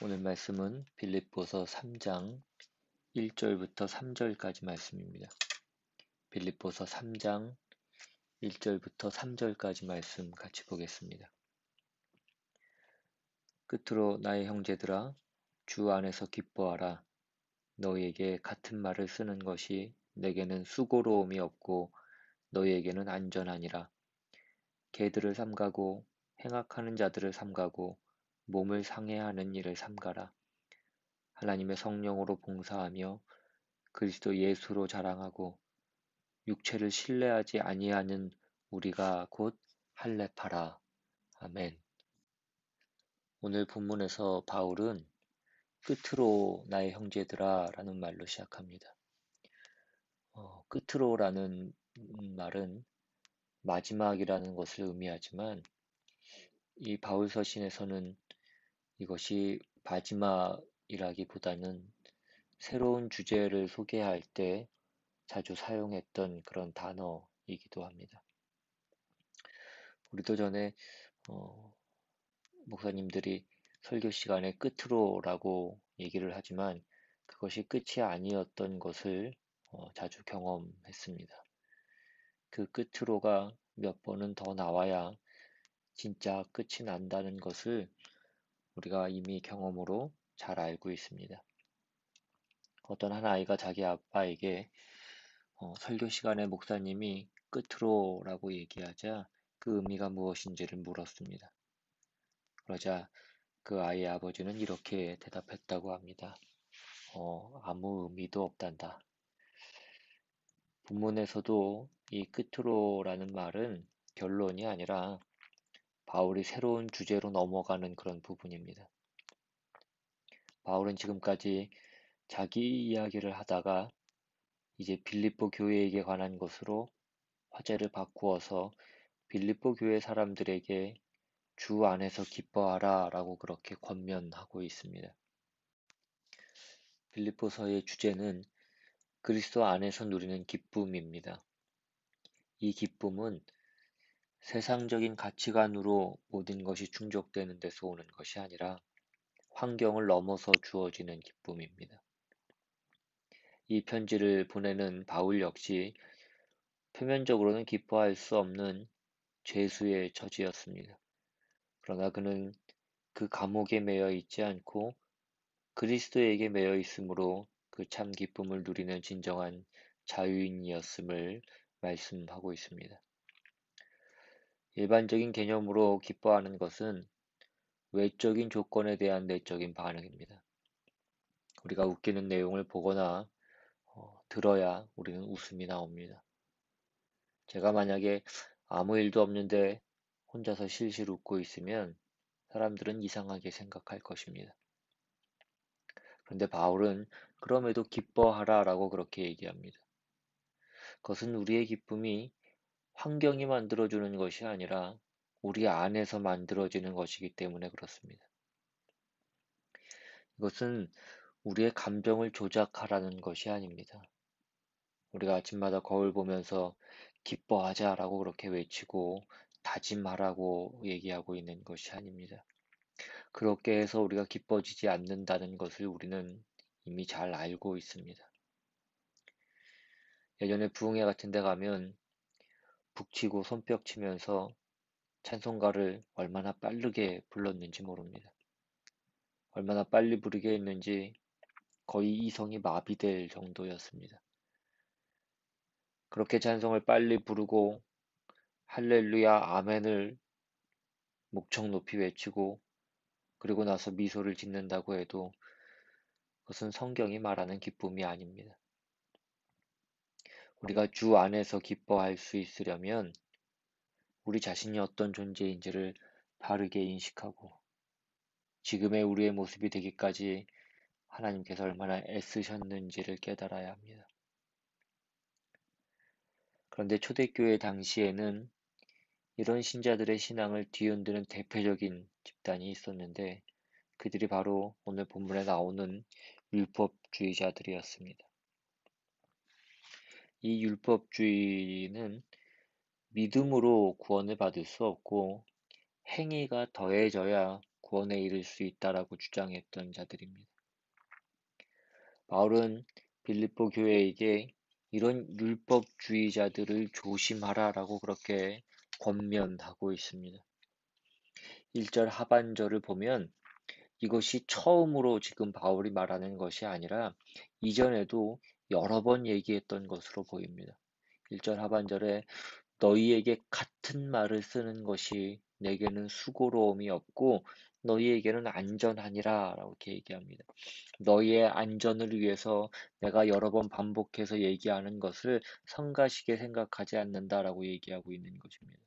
오늘 말씀은 빌립보서 3장 1절부터 3절까지 말씀입니다. 빌립보서 3장 1절부터 3절까지 말씀 같이 보겠습니다. 끝으로 나의 형제들아, 주 안에서 기뻐하라. 너희에게 같은 말을 쓰는 것이 내게는 수고로움이 없고 너희에게는 안전하니라. 개들을 삼가고 행악하는 자들을 삼가고 몸을 상해하는 일을 삼가라. 하나님의 성령으로 봉사하며 그리스도 예수로 자랑하고 육체를 신뢰하지 아니하는 우리가 곧 할례파라. 아멘. 오늘 본문에서 바울은 끝으로 나의 형제들아 라는 말로 시작합니다. 끝으로라는 말은 마지막이라는 것을 의미하지만 이 바울 서신에서는 이것이 마지막이라기보다는 새로운 주제를 소개할 때 자주 사용했던 그런 단어이기도 합니다. 우리도 전에 목사님들이 설교 시간에 끝으로라고 얘기를 하지만 그것이 끝이 아니었던 것을 자주 경험했습니다. 그 끝으로가 몇 번은 더 나와야 진짜 끝이 난다는 것을 우리가 이미 경험으로 잘 알고 있습니다. 어떤 한 아이가 자기 아빠에게 설교 시간에 목사님이 끝으로라고 얘기하자 그 의미가 무엇인지를 물었습니다. 그러자 그 아이의 아버지는 이렇게 대답했다고 합니다. 아무 의미도 없단다. 본문에서도 이 끝으로라는 말은 결론이 아니라 바울이 새로운 주제로 넘어가는 그런 부분입니다. 바울은 지금까지 자기 이야기를 하다가 이제 빌립보 교회에게 관한 것으로 화제를 바꾸어서 빌립보 교회 사람들에게 주 안에서 기뻐하라 라고 그렇게 권면하고 있습니다. 빌립보서의 주제는 그리스도 안에서 누리는 기쁨입니다. 이 기쁨은 세상적인 가치관으로 모든 것이 충족되는 데서 오는 것이 아니라 환경을 넘어서 주어지는 기쁨입니다. 이 편지를 보내는 바울 역시 표면적으로는 기뻐할 수 없는 죄수의 처지였습니다. 그러나 그는 그 감옥에 매여 있지 않고 그리스도에게 매여 있으므로 그 참 기쁨을 누리는 진정한 자유인이었음을 말씀하고 있습니다. 일반적인 개념으로 기뻐하는 것은 외적인 조건에 대한 내적인 반응입니다. 우리가 웃기는 내용을 보거나 들어야 우리는 웃음이 나옵니다. 제가 만약에 아무 일도 없는데 혼자서 실실 웃고 있으면 사람들은 이상하게 생각할 것입니다. 그런데 바울은 그럼에도 기뻐하라 라고 그렇게 얘기합니다. 그것은 우리의 기쁨이 환경이 만들어주는 것이 아니라 우리 안에서 만들어지는 것이기 때문에 그렇습니다. 이것은 우리의 감정을 조작하라는 것이 아닙니다. 우리가 아침마다 거울 보면서 기뻐하자라고 그렇게 외치고 다짐하라고 얘기하고 있는 것이 아닙니다. 그렇게 해서 우리가 기뻐지지 않는다는 것을 우리는 이미 잘 알고 있습니다. 예전에 부흥회 같은 데 가면 북치고 손뼉 치면서 찬송가를 얼마나 빠르게 불렀는지 모릅니다. 얼마나 빨리 부르게 했는지 거의 이성이 마비될 정도였습니다. 그렇게 찬송을 빨리 부르고 할렐루야 아멘을 목청 높이 외치고 그리고 나서 미소를 짓는다고 해도 그것은 성경이 말하는 기쁨이 아닙니다. 우리가 주 안에서 기뻐할 수 있으려면 우리 자신이 어떤 존재인지를 바르게 인식하고 지금의 우리의 모습이 되기까지 하나님께서 얼마나 애쓰셨는지를 깨달아야 합니다. 그런데 초대교회 당시에는 이런 신자들의 신앙을 뒤흔드는 대표적인 집단이 있었는데 그들이 바로 오늘 본문에 나오는 율법주의자들이었습니다. 이 율법주의는 믿음으로 구원을 받을 수 없고 행위가 더해져야 구원에 이를 수 있다라고 주장했던 자들입니다. 바울은 빌립보 교회에게 이런 율법주의자들을 조심하라라고 그렇게 권면하고 있습니다. 1절 하반절을 보면 이것이 처음으로 지금 바울이 말하는 것이 아니라 이전에도 여러 번 얘기했던 것으로 보입니다. 1절 하반절에 너희에게 같은 말을 쓰는 것이 내게는 수고로움이 없고 너희에게는 안전하니라 라고 이렇게 얘기합니다. 너희의 안전을 위해서 내가 여러 번 반복해서 얘기하는 것을 성가시게 생각하지 않는다라고 얘기하고 있는 것입니다.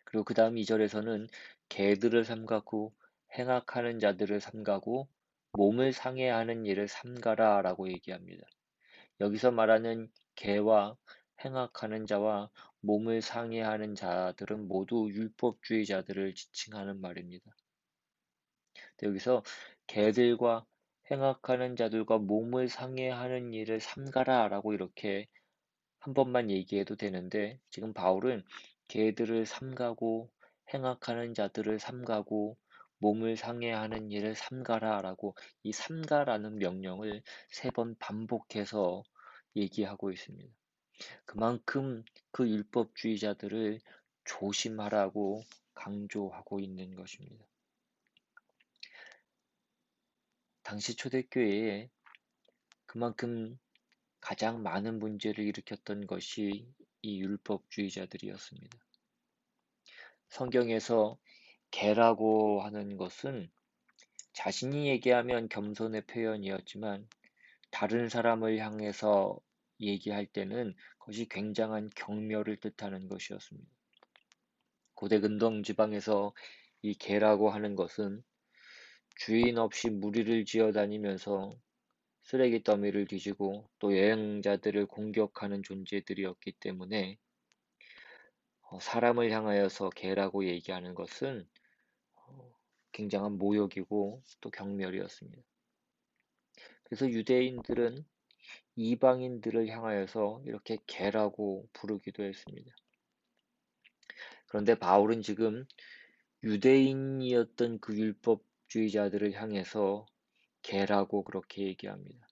그리고 그 다음 2절에서는 개들을 삼가고 행악하는 자들을 삼가고 몸을 상해하는 일을 삼가라 라고 얘기합니다. 여기서 말하는 개와 행악하는 자와 몸을 상해하는 자들은 모두 율법주의자들을 지칭하는 말입니다. 여기서 개들과 행악하는 자들과 몸을 상해하는 일을 삼가라 라고 이렇게 한 번만 얘기해도 되는데 지금 바울은 개들을 삼가고 행악하는 자들을 삼가고 몸을 상해하는 일을 삼가라 라고 이 삼가라는 명령을 3번 반복해서 얘기하고 있습니다. 그만큼 그 율법주의자들을 조심하라고 강조하고 있는 것입니다. 당시 초대교회에 그만큼 가장 많은 문제를 일으켰던 것이 이 율법주의자들이었습니다. 성경에서 개라고 하는 것은 자신이 얘기하면 겸손의 표현이었지만 다른 사람을 향해서 얘기할 때는 그것이 굉장한 경멸을 뜻하는 것이었습니다. 고대 근동 지방에서 이 개라고 하는 것은 주인 없이 무리를 지어 다니면서 쓰레기 더미를 뒤지고 또 여행자들을 공격하는 존재들이었기 때문에 사람을 향하여서 개라고 얘기하는 것은 굉장한 모욕이고 또 경멸이었습니다. 그래서 유대인들은 이방인들을 향하여서 이렇게 개라고 부르기도 했습니다. 그런데 바울은 지금 유대인이었던 그 율법주의자들을 향해서 개라고 그렇게 얘기합니다.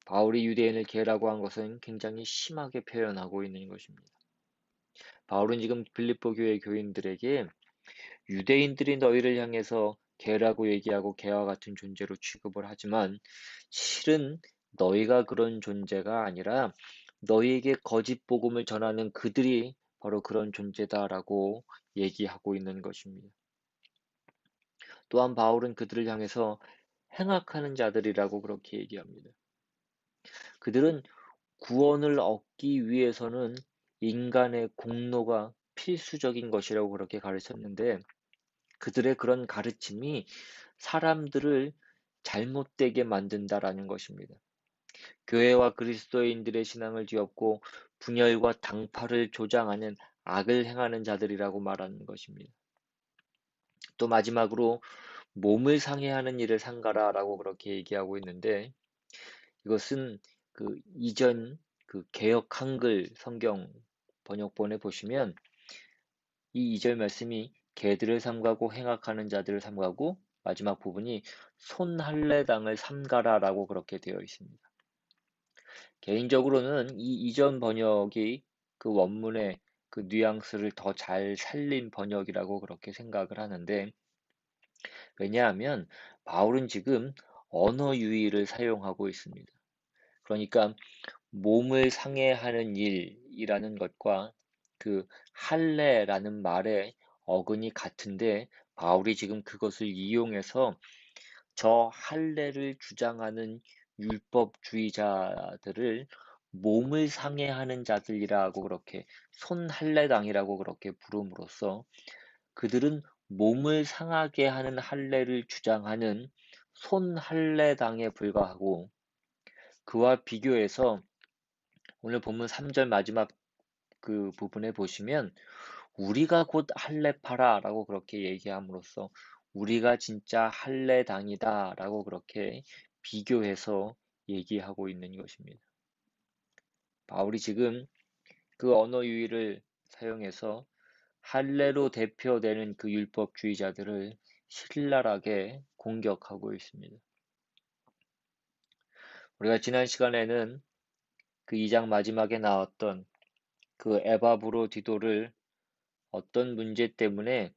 바울이 유대인을 개라고 한 것은 굉장히 심하게 표현하고 있는 것입니다. 바울은 지금 빌립보 교회 교인들에게 유대인들이 너희를 향해서 개라고 얘기하고 개와 같은 존재로 취급을 하지만 실은 너희가 그런 존재가 아니라 너희에게 거짓 복음을 전하는 그들이 바로 그런 존재다라고 얘기하고 있는 것입니다. 또한 바울은 그들을 향해서 행악하는 자들이라고 그렇게 얘기합니다. 그들은 구원을 얻기 위해서는 인간의 공로가 필수적인 것이라고 그렇게 가르쳤는데 그들의 그런 가르침이 사람들을 잘못되게 만든다라는 것입니다. 교회와 그리스도인들의 신앙을 뒤엎고 분열과 당파를 조장하는 악을 행하는 자들이라고 말하는 것입니다. 또 마지막으로 몸을 상해하는 일을 삼가라라고 그렇게 얘기하고 있는데 이것은 그 이전 그 개역 한글 성경 번역본에 보시면 이 2절 말씀이 개들을 삼가고 행악하는 자들을 삼가고 마지막 부분이 손할례당을 삼가라라고 그렇게 되어 있습니다. 개인적으로는 이 이전 번역이 그 원문의 그 뉘앙스를 더 잘 살린 번역이라고 그렇게 생각을 하는데 왜냐하면 바울은 지금 언어 유희를 사용하고 있습니다. 그러니까 몸을 상해하는 일이라는 것과 그 할례라는 말의 어근이 같은데 바울이 지금 그것을 이용해서 저 할례를 주장하는 율법주의자들을 몸을 상해하는 자들이라고 그렇게 손할례당이라고 그렇게 부름으로써 그들은 몸을 상하게 하는 할례를 주장하는 손할례당에 불과하고 그와 비교해서 오늘 본문 3절 마지막 그 부분에 보시면 우리가 곧 할례파라 라고 그렇게 얘기함으로써 우리가 진짜 할례당이다 라고 그렇게 비교해서 얘기하고 있는 것입니다. 바울이 지금 그 언어 유희를 사용해서 할례로 대표되는 그 율법주의자들을 신랄하게 공격하고 있습니다. 우리가 지난 시간에는 그 2장 마지막에 나왔던 그 에바브로디도를 어떤 문제 때문에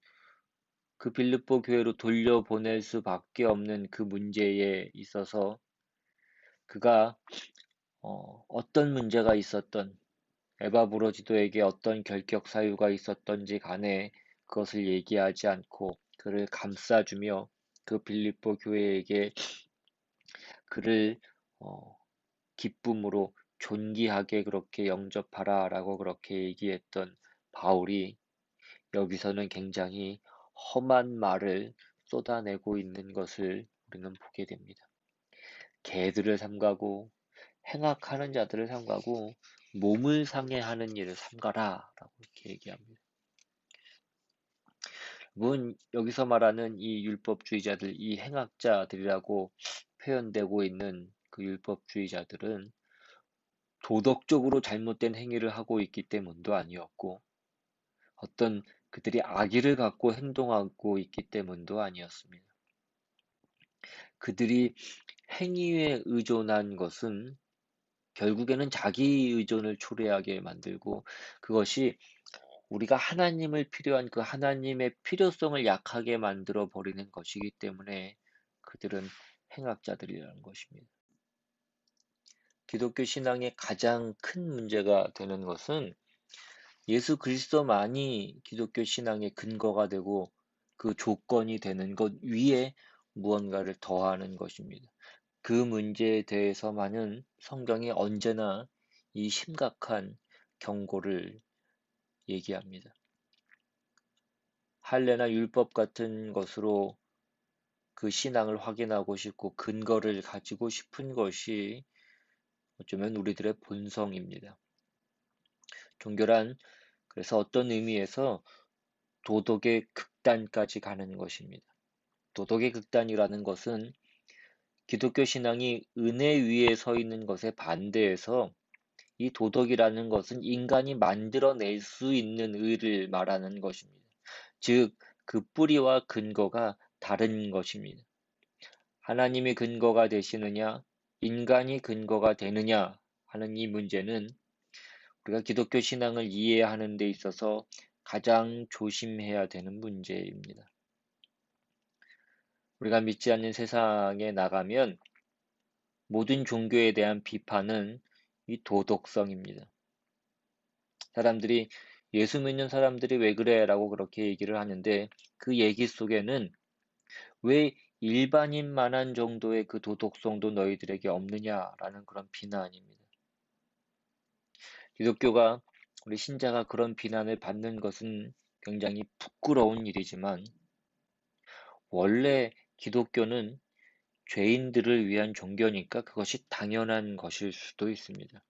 그 빌립보 교회로 돌려보낼 수밖에 없는 그 문제에 있어서 그가 어떤 문제가 있었던 에바브로디도에게 어떤 결격 사유가 있었던지 간에 그것을 얘기하지 않고 그를 감싸주며 그 빌립보 교회에게 그를 기쁨으로 존귀하게 그렇게 영접하라라고 그렇게 얘기했던 바울이 여기서는 굉장히 험한 말을 쏟아내고 있는 것을 우리는 보게 됩니다. 개들을 삼가고 행악하는 자들을 삼가고 몸을 상해하는 일을 삼가라라고 이렇게 얘기합니다. 물론 여기서 말하는 이 율법주의자들, 이 행악자들이라고 표현되고 있는 그 율법주의자들은 도덕적으로 잘못된 행위를 하고 있기 때문도 아니었고 어떤 그들이 악의를 갖고 행동하고 있기 때문도 아니었습니다. 그들이 행위에 의존한 것은 결국에는 자기 의존을 초래하게 만들고 그것이 우리가 하나님을 필요한 그 하나님의 필요성을 약하게 만들어 버리는 것이기 때문에 그들은 행악자들이라는 것입니다. 기독교 신앙의 가장 큰 문제가 되는 것은 예수 그리스도만이 기독교 신앙의 근거가 되고 그 조건이 되는 것 위에 무언가를 더하는 것입니다. 그 문제에 대해서만은 성경이 언제나 이 심각한 경고를 얘기합니다. 할례나 율법 같은 것으로 그 신앙을 확인하고 싶고 근거를 가지고 싶은 것이 어쩌면 우리들의 본성입니다. 종교란 그래서 어떤 의미에서 도덕의 극단까지 가는 것입니다. 도덕의 극단이라는 것은 기독교 신앙이 은혜 위에 서 있는 것에 반대해서 이 도덕이라는 것은 인간이 만들어낼 수 있는 의를 말하는 것입니다. 즉, 그 뿌리와 근거가 다른 것입니다. 하나님이 근거가 되시느냐, 인간이 근거가 되느냐 하는 이 문제는 우리가 기독교 신앙을 이해하는 데 있어서 가장 조심해야 되는 문제입니다. 우리가 믿지 않는 세상에 나가면 모든 종교에 대한 비판은 이 도덕성입니다. 사람들이 예수 믿는 사람들이 왜 그래? 라고 그렇게 얘기를 하는데 그 얘기 속에는 왜 일반인만한 정도의 그 도덕성도 너희들에게 없느냐라는 그런 비난입니다. 기독교가 우리 신자가 그런 비난을 받는 것은 굉장히 부끄러운 일이지만 원래 기독교는 죄인들을 위한 종교니까 그것이 당연한 것일 수도 있습니다.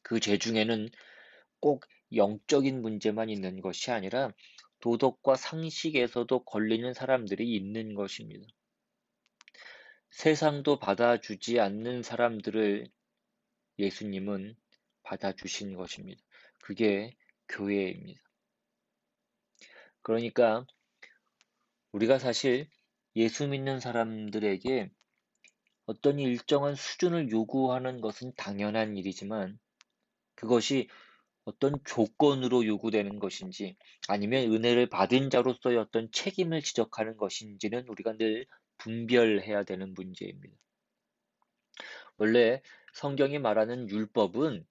그 죄 중에는 꼭 영적인 문제만 있는 것이 아니라 도덕과 상식에서도 걸리는 사람들이 있는 것입니다. 세상도 받아주지 않는 사람들을 예수님은 받아주신 것입니다. 그게 교회입니다. 그러니까 우리가 사실 예수 믿는 사람들에게 어떤 일정한 수준을 요구하는 것은 당연한 일이지만 그것이 어떤 조건으로 요구되는 것인지 아니면 은혜를 받은 자로서의 어떤 책임을 지적하는 것인지는 우리가 늘 분별해야 되는 문제입니다. 원래 성경이 말하는 율법은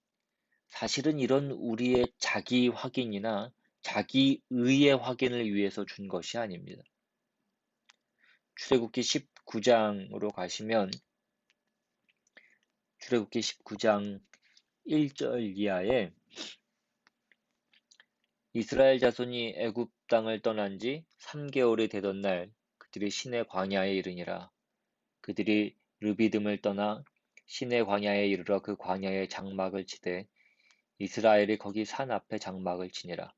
사실은 이런 우리의 자기 확인이나 자기 의의 확인을 위해서 준 것이 아닙니다. 출애굽기 19장으로 가시면 출애굽기 19장 1절 이하에 이스라엘 자손이 애굽 땅을 떠난 지 3개월이 되던 날 그들이 시내 광야에 이르니라. 그들이 르비딤을 떠나 시내 광야에 이르러 그 광야에 장막을 치되 이스라엘이 거기 산 앞에 장막을 치니라.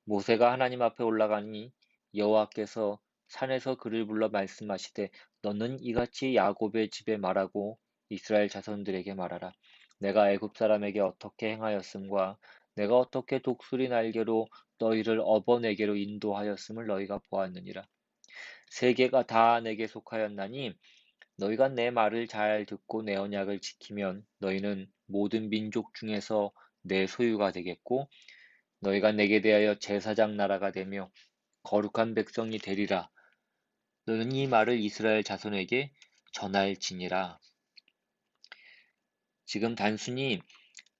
모세가 하나님 앞에 올라가니 여호와께서 산에서 그를 불러 말씀하시되 너는 이같이 야곱의 집에 말하고 이스라엘 자손들에게 말하라. 내가 애굽 사람에게 어떻게 행하였음과 내가 어떻게 독수리 날개로 너희를 업어내게로 인도하였음을 너희가 보았느니라. 세계가 다 내게 속하였나니 너희가 내 말을 잘 듣고 내 언약을 지키면 너희는 모든 민족 중에서 내 소유가 되겠고 너희가 내게 대하여 제사장 나라가 되며 거룩한 백성이 되리라. 너는 이 말을 이스라엘 자손에게 전할지니라. 지금 단순히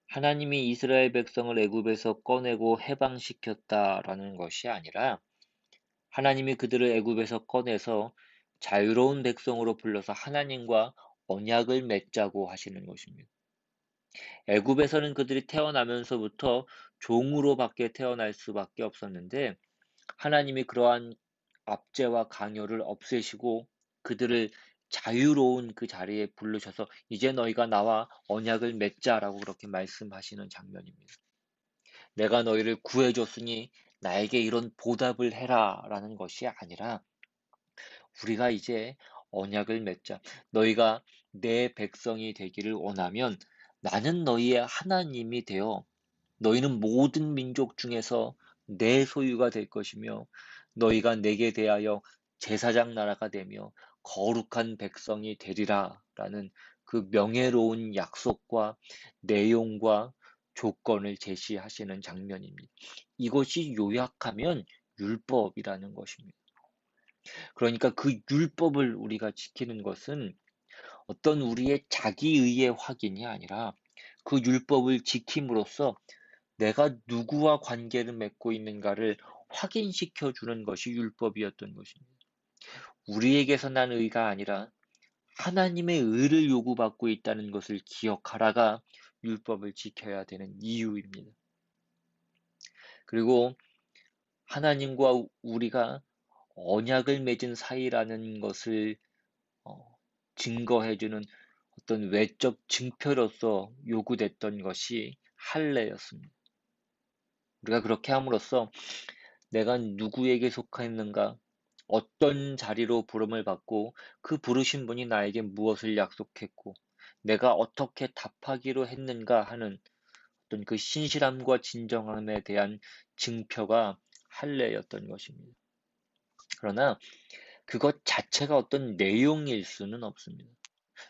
하나님이 이스라엘 백성을 애굽에서 꺼내고 해방시켰다라는 것이 아니라 하나님이 그들을 애굽에서 꺼내서 자유로운 백성으로 불러서 하나님과 언약을 맺자고 하시는 것입니다. 애굽에서는 그들이 태어나면서부터 종으로밖에 태어날 수밖에 없었는데 하나님이 그러한 압제와 강요를 없애시고 그들을 자유로운 그 자리에 부르셔서 이제 너희가 나와 언약을 맺자라고 그렇게 말씀하시는 장면입니다. 내가 너희를 구해줬으니 나에게 이런 보답을 해라 라는 것이 아니라 우리가 이제 언약을 맺자. 너희가 내 백성이 되기를 원하면 나는 너희의 하나님이 되어 너희는 모든 민족 중에서 내 소유가 될 것이며 너희가 내게 대하여 제사장 나라가 되며 거룩한 백성이 되리라 라는 그 명예로운 약속과 내용과 조건을 제시하시는 장면입니다. 이것이 요약하면 율법이라는 것입니다. 그러니까 그 율법을 우리가 지키는 것은 어떤 우리의 자기의의 확인이 아니라 그 율법을 지킴으로써 내가 누구와 관계를 맺고 있는가를 확인시켜 주는 것이 율법이었던 것입니다. 우리에게서 난 의가 아니라 하나님의 의를 요구받고 있다는 것을 기억하라가 율법을 지켜야 되는 이유입니다. 그리고 하나님과 우리가 언약을 맺은 사이라는 것을 증거해주는 어떤 외적 증표로서 요구됐던 것이 할례였습니다. 우리가 그렇게 함으로써 내가 누구에게 속했는가, 어떤 자리로 부름을 받고 그 부르신 분이 나에게 무엇을 약속했고 내가 어떻게 답하기로 했는가 하는 어떤 그 신실함과 진정함에 대한 증표가 할례였던 것입니다. 그러나 그것 자체가 어떤 내용일 수는 없습니다.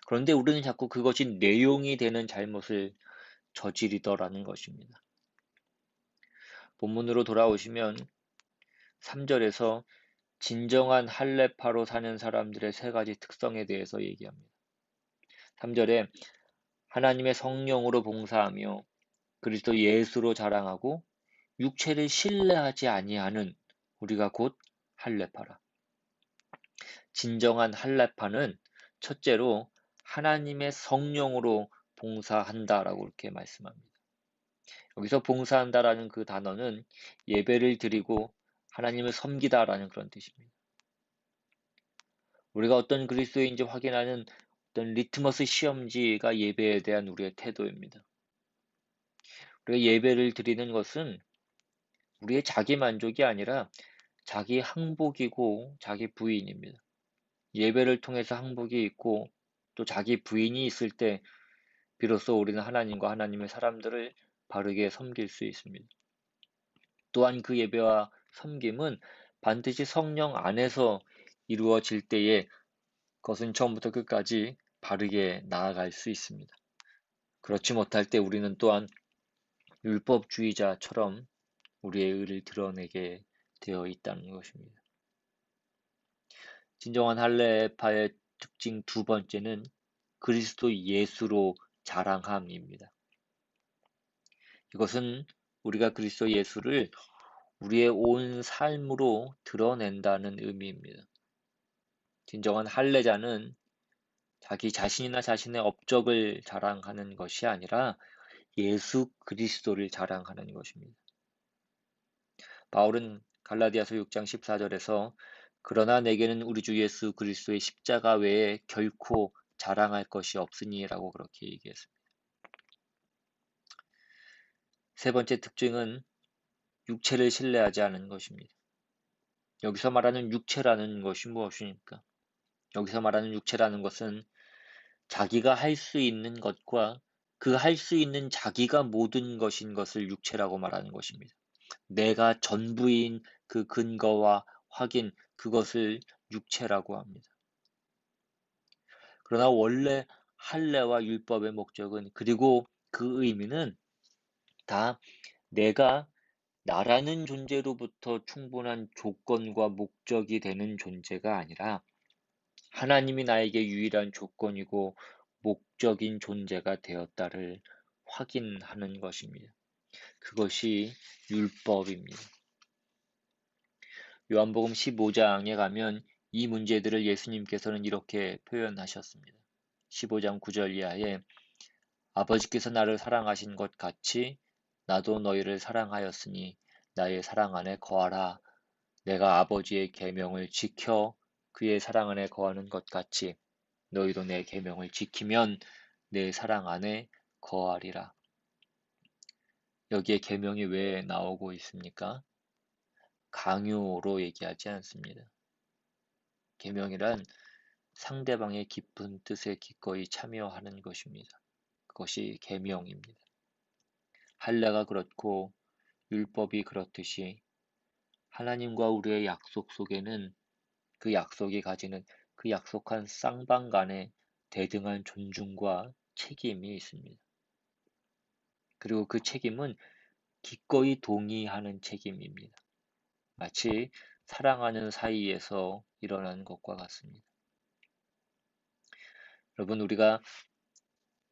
그런데 우리는 자꾸 그것이 내용이 되는 잘못을 저지르더라는 것입니다. 본문으로 돌아오시면 3절에서 진정한 할례파로 사는 사람들의 세 가지 특성에 대해서 얘기합니다. 3절에 하나님의 성령으로 봉사하며 그리스도 예수로 자랑하고 육체를 신뢰하지 아니하는 우리가 곧 할례파라. 진정한 할례파는 첫째로 하나님의 성령으로 봉사한다라고 이렇게 말씀합니다. 여기서 봉사한다라는 그 단어는 예배를 드리고 하나님을 섬기다라는 그런 뜻입니다. 우리가 어떤 그리스도인지 확인하는 어떤 리트머스 시험지가 예배에 대한 우리의 태도입니다. 우리가 예배를 드리는 것은 우리의 자기 만족이 아니라 자기 항복이고 자기 부인입니다. 예배를 통해서 항복이 있고 또 자기 부인이 있을 때 비로소 우리는 하나님과 하나님의 사람들을 바르게 섬길 수 있습니다. 또한 그 예배와 섬김은 반드시 성령 안에서 이루어질 때에 그것은 처음부터 끝까지 바르게 나아갈 수 있습니다. 그렇지 못할 때 우리는 또한 율법주의자처럼 우리의 의를 드러내게 되어 있다는 것입니다. 진정한 할례파의 특징 두 번째는 그리스도 예수로 자랑함입니다. 이것은 우리가 그리스도 예수를 우리의 온 삶으로 드러낸다는 의미입니다. 진정한 할례자는 자기 자신이나 자신의 업적을 자랑하는 것이 아니라 예수 그리스도를 자랑하는 것입니다. 바울은 갈라디아서 6장 14절에서 그러나 내게는 우리 주 예수 그리스도의 십자가 외에 결코 자랑할 것이 없으니라고 그렇게 얘기했습니다. 세 번째 특징은 육체를 신뢰하지 않은 것입니다. 여기서 말하는 육체라는 것이 무엇입니까? 여기서 말하는 육체라는 것은 자기가 할 수 있는 것과 그 할 수 있는 자기가 모든 것인 것을 육체라고 말하는 것입니다. 내가 전부인 그 근거와 확인, 그것을 육체라고 합니다. 그러나 원래 할례와 율법의 목적은, 그리고 그 의미는 다 내가 나라는 존재로부터 충분한 조건과 목적이 되는 존재가 아니라 하나님이 나에게 유일한 조건이고 목적인 존재가 되었다를 확인하는 것입니다. 그것이 율법입니다. 요한복음 15장에 가면 이 문제들을 예수님께서는 이렇게 표현하셨습니다. 15장 9절 이하에 아버지께서 나를 사랑하신 것 같이 나도 너희를 사랑하였으니 나의 사랑 안에 거하라. 내가 아버지의 계명을 지켜 그의 사랑 안에 거하는 것 같이 너희도 내 계명을 지키면 내 사랑 안에 거하리라. 여기에 계명이 왜 나오고 있습니까? 강요로 얘기하지 않습니다. 계명이란 상대방의 깊은 뜻에 기꺼이 참여하는 것입니다. 그것이 계명입니다. 할례가 그렇고 율법이 그렇듯이 하나님과 우리의 약속 속에는 그 약속이 가지는 그 약속한 쌍방 간의 대등한 존중과 책임이 있습니다. 그리고 그 책임은 기꺼이 동의하는 책임입니다. 마치 사랑하는 사이에서 일어나는 것과 같습니다. 여러분, 우리가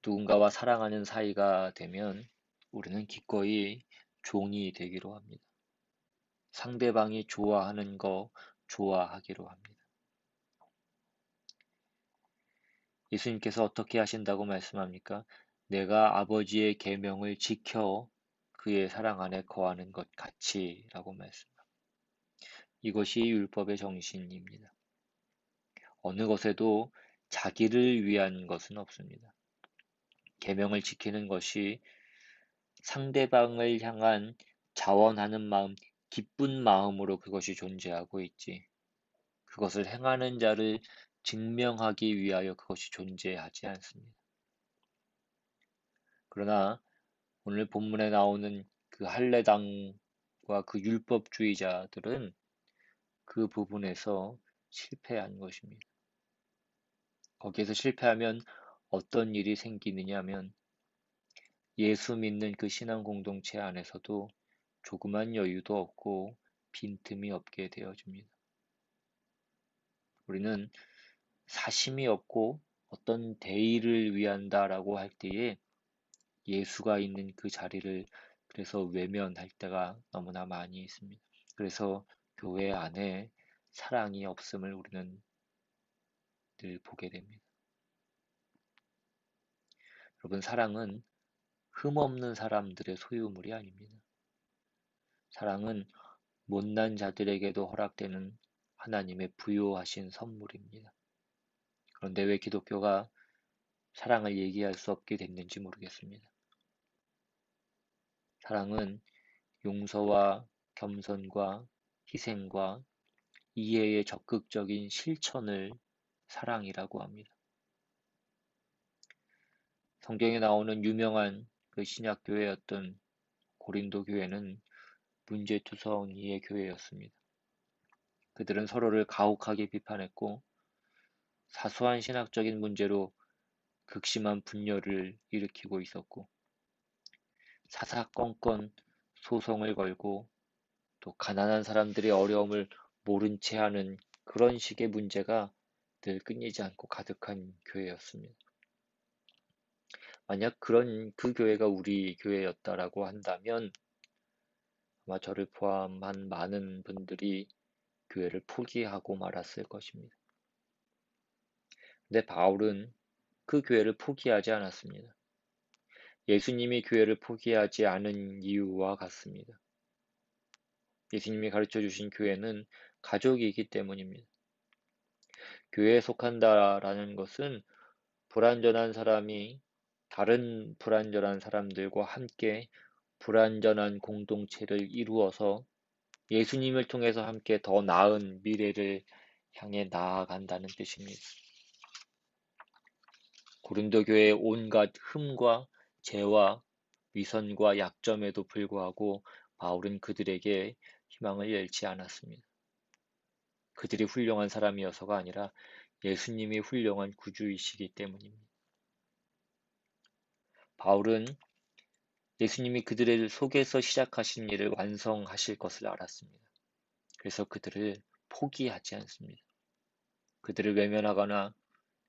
누군가와 사랑하는 사이가 되면 우리는 기꺼이 종이 되기로 합니다. 상대방이 좋아하는 거 좋아하기로 합니다. 예수님께서 어떻게 하신다고 말씀합니까? 내가 아버지의 계명을 지켜 그의 사랑 안에 거하는 것 같이라고 말씀합니다. 이것이 율법의 정신입니다. 어느 것에도 자기를 위한 것은 없습니다. 계명을 지키는 것이 상대방을 향한 자원하는 마음, 기쁜 마음으로 그것이 존재하고 있지. 그것을 행하는 자를 증명하기 위하여 그것이 존재하지 않습니다. 그러나 오늘 본문에 나오는 그 할례당과 그 율법주의자들은 그 부분에서 실패한 것입니다. 거기에서 실패하면 어떤 일이 생기느냐 하면 예수 믿는 그 신앙 공동체 안에서도 조그만 여유도 없고 빈틈이 없게 되어집니다. 우리는 사심이 없고 어떤 대의를 위한다라고 할 때에 예수가 있는 그 자리를 그래서 외면할 때가 너무나 많이 있습니다. 그래서 교회 안에 사랑이 없음을 우리는 늘 보게 됩니다. 여러분, 사랑은 흠없는 사람들의 소유물이 아닙니다. 사랑은 못난 자들에게도 허락되는 하나님의 부요하신 선물입니다. 그런데 왜 기독교가 사랑을 얘기할 수 없게 됐는지 모르겠습니다. 사랑은 용서와 겸손과 희생과 이해의 적극적인 실천을 사랑이라고 합니다. 성경에 나오는 유명한 그 신약 교회였던 고린도 교회는 문제투성이의 교회였습니다. 그들은 서로를 가혹하게 비판했고 사소한 신학적인 문제로 극심한 분열을 일으키고 있었고 사사건건 소송을 걸고 또 가난한 사람들의 어려움을 모른 채 하는 그런 식의 문제가 늘 끊이지 않고 가득한 교회였습니다. 만약 그런 그 교회가 우리 교회였다라고 한다면 아마 저를 포함한 많은 분들이 교회를 포기하고 말았을 것입니다. 근데 바울은 그 교회를 포기하지 않았습니다. 예수님이 교회를 포기하지 않은 이유와 같습니다. 예수님이 가르쳐 주신 교회는 가족이기 때문입니다. 교회에 속한다라는 것은 불완전한 사람이 다른 불완전한 사람들과 함께 불완전한 공동체를 이루어서 예수님을 통해서 함께 더 나은 미래를 향해 나아간다는 뜻입니다. 고린도 교회의 온갖 흠과 죄와 위선과 약점에도 불구하고 바울은 그들에게 희망을 잃지 않았습니다. 그들이 훌륭한 사람이어서가 아니라 예수님이 훌륭한 구주이시기 때문입니다. 바울은 예수님이 그들의 속에서 시작하신 일을 완성하실 것을 알았습니다. 그래서 그들을 포기하지 않습니다. 그들을 외면하거나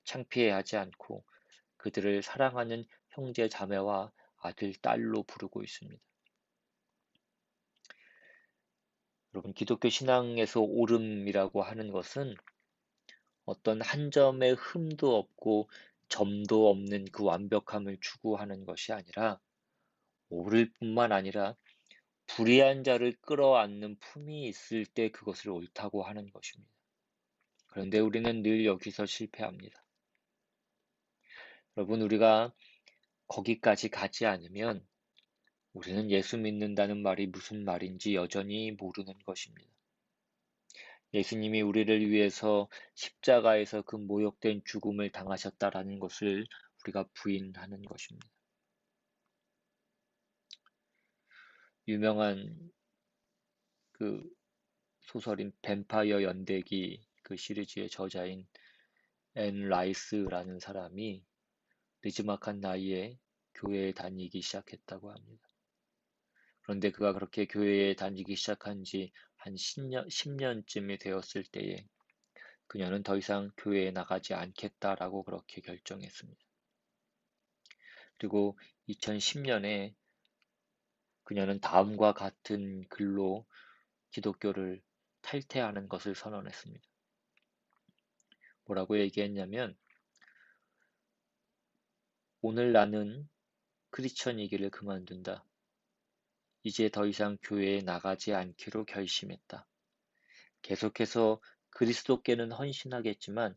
창피해하지 않고 그들을 사랑하는 형제 자매와 아들, 딸로 부르고 있습니다. 여러분, 기독교 신앙에서 옳음이라고 하는 것은 어떤 한 점의 흠도 없고 점도 없는 그 완벽함을 추구하는 것이 아니라 옳을 뿐만 아니라 불의한 자를 끌어안는 품이 있을 때 그것을 옳다고 하는 것입니다. 그런데 우리는 늘 여기서 실패합니다. 여러분, 우리가 거기까지 가지 않으면 우리는 예수 믿는다는 말이 무슨 말인지 여전히 모르는 것입니다. 예수님이 우리를 위해서 십자가에서 그 모욕된 죽음을 당하셨다라는 것을 우리가 부인하는 것입니다. 유명한 그 소설인 뱀파이어 연대기 그 시리즈의 저자인 앤 라이스라는 사람이 늦지막한 나이에 교회에 다니기 시작했다고 합니다. 그런데 그가 그렇게 교회에 다니기 시작한 지 한 10년쯤이 되었을 때에 그녀는 더 이상 교회에 나가지 않겠다라고 그렇게 결정했습니다. 그리고 2010년에 그녀는 다음과 같은 글로 기독교를 탈퇴하는 것을 선언했습니다. 뭐라고 얘기했냐면, 오늘 나는 크리스천이기를 그만둔다. 이제 더 이상 교회에 나가지 않기로 결심했다. 계속해서 그리스도께는 헌신하겠지만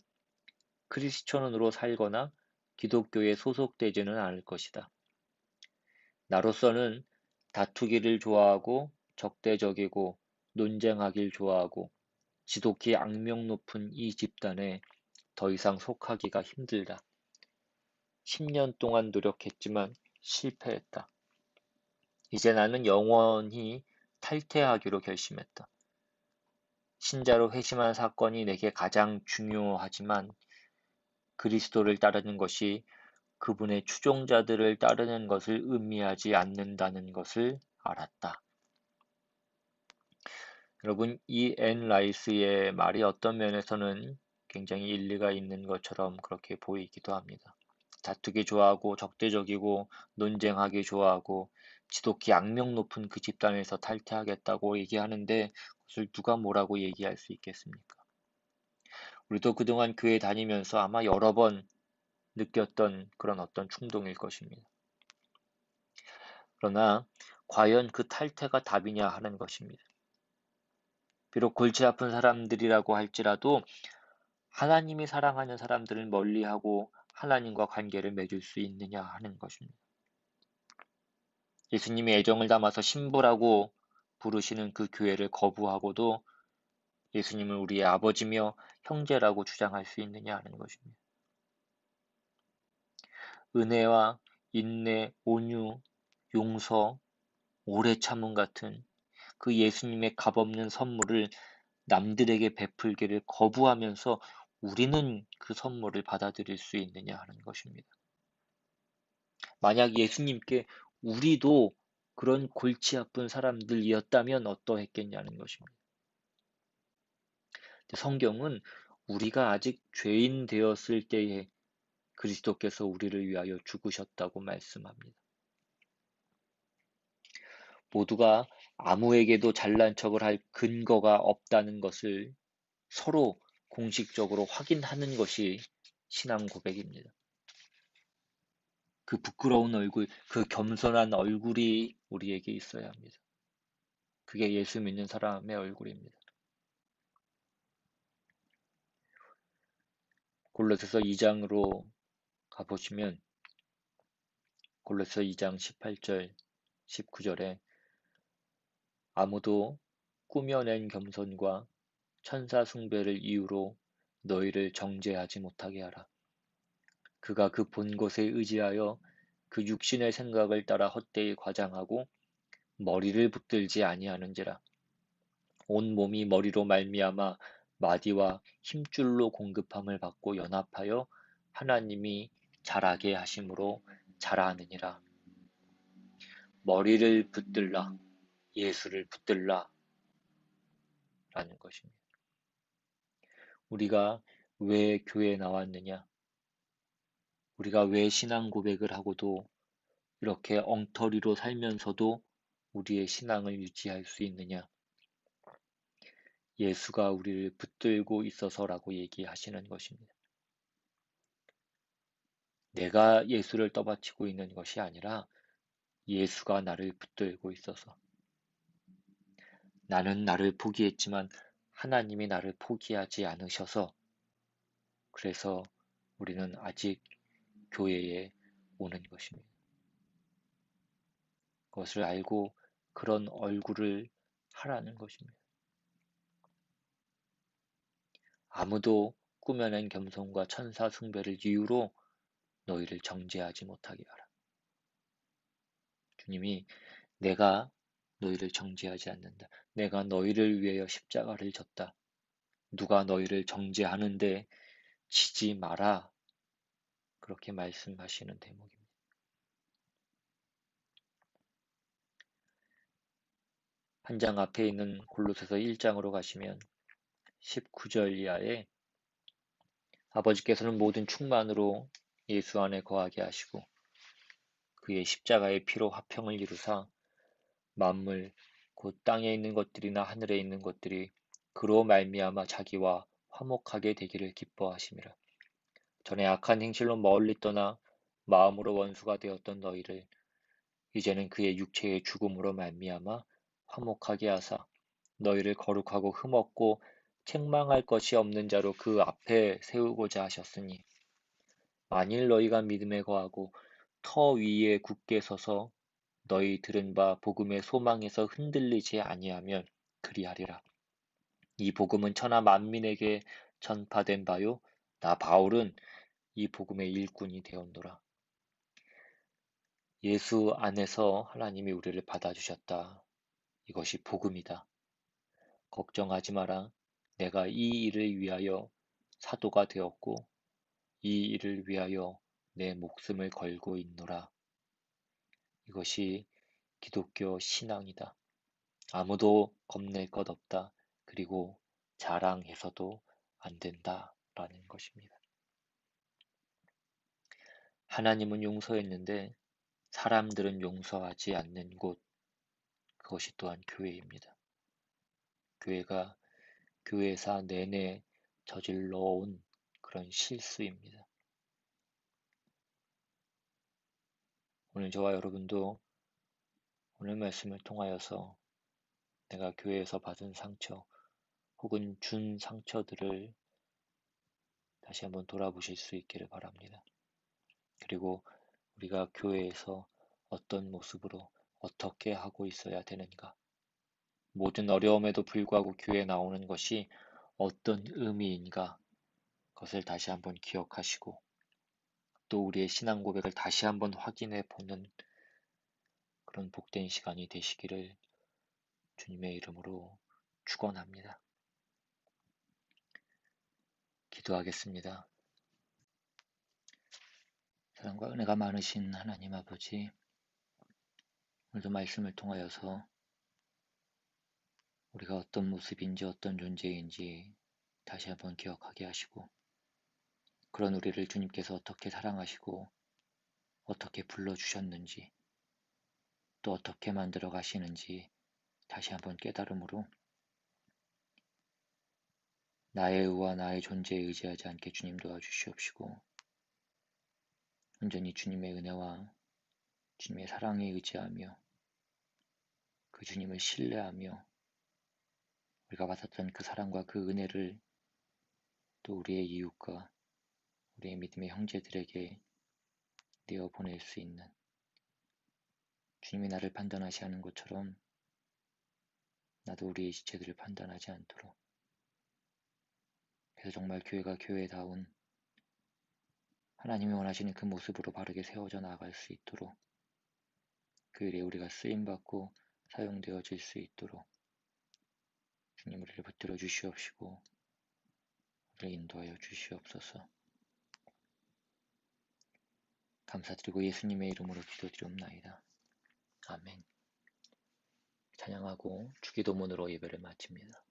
크리스천으로 살거나 기독교에 소속되지는 않을 것이다. 나로서는 다투기를 좋아하고 적대적이고 논쟁하길 좋아하고 지독히 악명 높은 이 집단에 더 이상 속하기가 힘들다. 10년 동안 노력했지만 실패했다. 이제 나는 영원히 탈퇴하기로 결심했다. 신자로 회심한 사건이 내게 가장 중요하지만 그리스도를 따르는 것이 그분의 추종자들을 따르는 것을 의미하지 않는다는 것을 알았다. 여러분, 이 앤 라이스의 말이 어떤 면에서는 굉장히 일리가 있는 것처럼 그렇게 보이기도 합니다. 다투기 좋아하고 적대적이고 논쟁하기 좋아하고 지독히 악명 높은 그 집단에서 탈퇴하겠다고 얘기하는데 그것을 누가 뭐라고 얘기할 수 있겠습니까? 우리도 그동안 교회 다니면서 아마 여러 번 느꼈던 그런 어떤 충동일 것입니다. 그러나 과연 그 탈퇴가 답이냐 하는 것입니다. 비록 골치 아픈 사람들이라고 할지라도 하나님이 사랑하는 사람들을 멀리하고 하나님과 관계를 맺을 수 있느냐 하는 것입니다. 예수님이 애정을 담아서 신부라고 부르시는 그 교회를 거부하고도 예수님을 우리의 아버지며 형제라고 주장할 수 있느냐 하는 것입니다. 은혜와 인내, 온유, 용서, 오래 참음 같은 그 예수님의 값없는 선물을 남들에게 베풀기를 거부하면서 우리는 그 선물을 받아들일 수 있느냐 하는 것입니다. 만약 예수님께 우리도 그런 골치 아픈 사람들이었다면 어떠했겠냐는 것입니다. 성경은 우리가 아직 죄인 되었을 때에 그리스도께서 우리를 위하여 죽으셨다고 말씀합니다. 모두가 아무에게도 잘난 척을 할 근거가 없다는 것을 서로 공식적으로 확인하는 것이 신앙 고백입니다. 그 부끄러운 얼굴, 그 겸손한 얼굴이 우리에게 있어야 합니다. 그게 예수 믿는 사람의 얼굴입니다. 골로새서 2장으로 가보시면 골로새 2장 18절, 19절에 아무도 꾸며낸 겸손과 천사 숭배를 이유로 너희를 정죄하지 못하게 하라. 그가 그 본 것에 의지하여 그 육신의 생각을 따라 헛되이 과장하고 머리를 붙들지 아니하는지라. 온 몸이 머리로 말미암아 마디와 힘줄로 공급함을 받고 연합하여 하나님이 자라게 하심으로 자라느니라. 머리를 붙들라, 예수를 붙들라 라는 것입니다. 우리가 왜 교회에 나왔느냐? 우리가 왜 신앙 고백을 하고도 이렇게 엉터리로 살면서도 우리의 신앙을 유지할 수 있느냐? 예수가 우리를 붙들고 있어서라고 얘기하시는 것입니다. 내가 예수를 떠받치고 있는 것이 아니라 예수가 나를 붙들고 있어서. 나는 나를 포기했지만 하나님이 나를 포기하지 않으셔서 그래서 우리는 아직 교회에 오는 것입니다. 그것을 알고 그런 얼굴을 하라는 것입니다. 아무도 꾸며낸 겸손과 천사 숭배를 이유로 너희를 정죄하지 못하게 하라. 주님이 내가 너희를 정죄하지 않는다. 내가 너희를 위하여 십자가를 졌다. 누가 너희를 정죄하는데 지지 마라. 그렇게 말씀하시는 대목입니다. 한 장 앞에 있는 골로새서 1장으로 가시면 19절 이하에 아버지께서는 모든 충만으로 예수 안에 거하게 하시고 그의 십자가의 피로 화평을 이루사 만물 곧 땅에 있는 것들이나 하늘에 있는 것들이 그로 말미암아 자기와 화목하게 되기를 기뻐하심이라. 전에 악한 행실로 멀리 떠나 마음으로 원수가 되었던 너희를 이제는 그의 육체의 죽음으로 말미암아 화목하게 하사 너희를 거룩하고 흠없고 책망할 것이 없는 자로 그 앞에 세우고자 하셨으니 만일 너희가 믿음에 거하고 터 위에 굳게 서서 너희 들은 바 복음의 소망에서 흔들리지 아니하면 그리하리라. 이 복음은 천하 만민에게 전파된 바요 나 바울은 이 복음의 일꾼이 되었노라. 예수 안에서 하나님이 우리를 받아주셨다. 이것이 복음이다. 걱정하지 마라. 내가 이 일을 위하여 사도가 되었고 이 일을 위하여 내 목숨을 걸고 있노라. 이것이 기독교 신앙이다. 아무도 겁낼 것 없다. 그리고 자랑해서도 안 된다. 라는 것입니다. 하나님은 용서했는데 사람들은 용서하지 않는 곳, 그것이 또한 교회입니다. 교회가 교회사 내내 저질러 온 그런 실수입니다. 오늘 저와 여러분도 오늘 말씀을 통하여서 내가 교회에서 받은 상처 혹은 준 상처들을 다시 한번 돌아보실 수 있기를 바랍니다. 그리고 우리가 교회에서 어떤 모습으로 어떻게 하고 있어야 되는가? 모든 어려움에도 불구하고 교회에 나오는 것이 어떤 의미인가? 그것을 다시 한번 기억하시고 또 우리의 신앙 고백을 다시 한번 확인해 보는 그런 복된 시간이 되시기를 주님의 이름으로 축원합니다. 기도하겠습니다. 사랑과 은혜가 많으신 하나님 아버지, 오늘도 말씀을 통하여서 우리가 어떤 모습인지 어떤 존재인지 다시 한번 기억하게 하시고 그런 우리를 주님께서 어떻게 사랑하시고 어떻게 불러주셨는지 또 어떻게 만들어 가시는지 다시 한번 깨달음으로 나의 의와 나의 존재에 의지하지 않게 주님 도와주시옵시고 온전히 주님의 은혜와 주님의 사랑에 의지하며 그 주님을 신뢰하며 우리가 받았던 그 사랑과 그 은혜를 또 우리의 이웃과 우리의 믿음의 형제들에게 내어 보낼 수 있는 주님이 나를 판단하시 하는 것처럼 나도 우리의 지체들을 판단하지 않도록 그래서 정말 교회가 교회다운 하나님이 원하시는 그 모습으로 바르게 세워져 나아갈 수 있도록 그 일에 우리가 쓰임받고 사용되어질 수 있도록 주님 우리를 붙들어 주시옵시고 우리를 인도하여 주시옵소서. 감사드리고 예수님의 이름으로 기도드리옵나이다. 아멘. 찬양하고 주기도문으로 예배를 마칩니다.